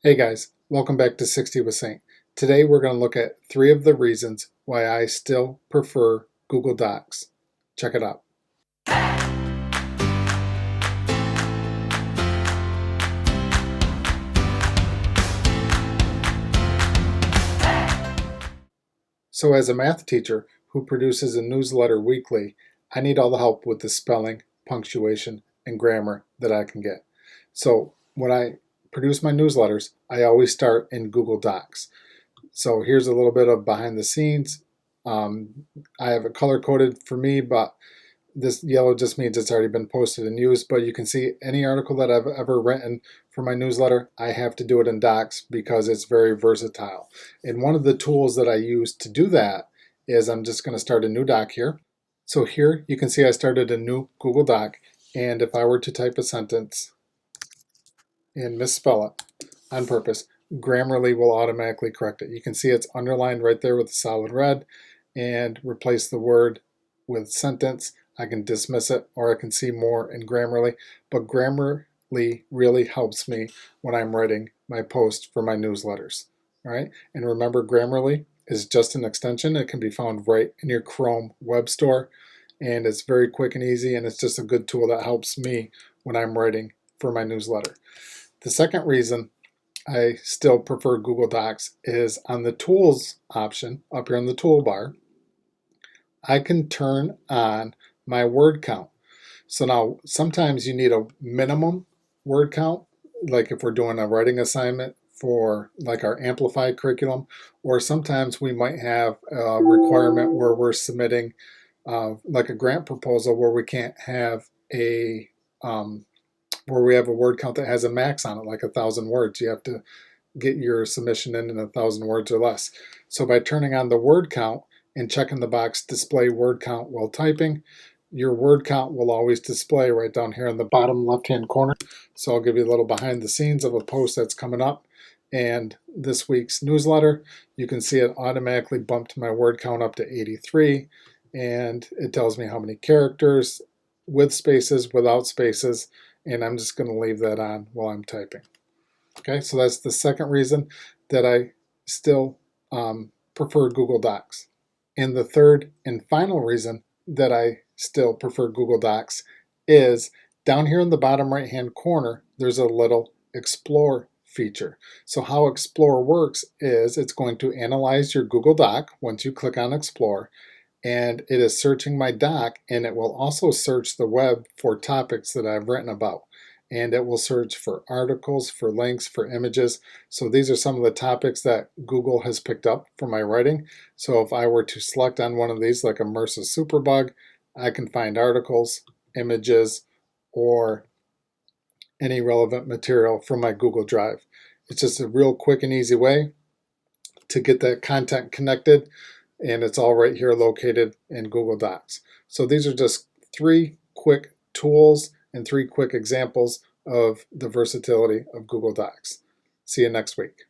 Hey guys, welcome back to 60 with Saint. Today we're going to look at 3 of the reasons why I still prefer Google Docs. Check it out. So as a math teacher who produces a newsletter weekly, I need all the help with the spelling, punctuation, and grammar that I can get. So when I produce my newsletters, I always start in Google Docs. So here's a little bit of behind the scenes. I have it color coded for me, but this yellow just means it's already been posted and used. But you can see any article that I've ever written for my newsletter, I have to do it in Docs because it's very versatile. And one of the tools that I use to do that is I'm just going to start a new doc here. So here you can see I started a new Google Doc, and if I were to type a sentence and misspell it on purpose, Grammarly will automatically correct it. You can see it's underlined right there with a solid red, and replace the word with sentence. I can dismiss it, or I can see more in Grammarly, but Grammarly really helps me when I'm writing my post for my newsletters. All right, and remember, Grammarly is just an extension. It can be found right in your Chrome web store, and it's very quick and easy, and it's just a good tool that helps me when I'm writing for my newsletter. The second reason I still prefer Google Docs is on the Tools option up here in the toolbar, I can turn on my word count. So now sometimes you need a minimum word count, like if we're doing a writing assignment for like our Amplified curriculum, or sometimes we might have a requirement where we're submitting like a grant proposal where we can't have a where we have a word count that has a max on it, like 1,000 words. You have to get your submission in 1,000 words or less. So by turning on the word count and checking the box display word count while typing, your word count will always display right down here in the bottom left hand corner. So I'll give you a little behind the scenes of a post that's coming up, and this week's newsletter, you can see it automatically bumped my word count up to 83, and it tells me how many characters, with spaces, without spaces, and I'm just going to leave that on while I'm typing. Okay, so that's the second reason that I still prefer Google Docs. And the third and final reason that I still prefer Google Docs is down here in the bottom right hand corner, there's a little Explore feature. So how Explore works is it's going to analyze your Google Doc once you click on Explore, and it is searching my doc, and it will also search the web for topics that I've written about. And it will search for articles, for links, for images. So these are some of the topics that Google has picked up for my writing. So if I were to select on one of these, like a MRSA superbug, I can find articles, images, or any relevant material from my Google Drive. It's just a real quick and easy way to get that content connected, and it's all right here located in Google Docs. So these are just 3 quick tools and 3 quick examples of the versatility of Google Docs. See you next week.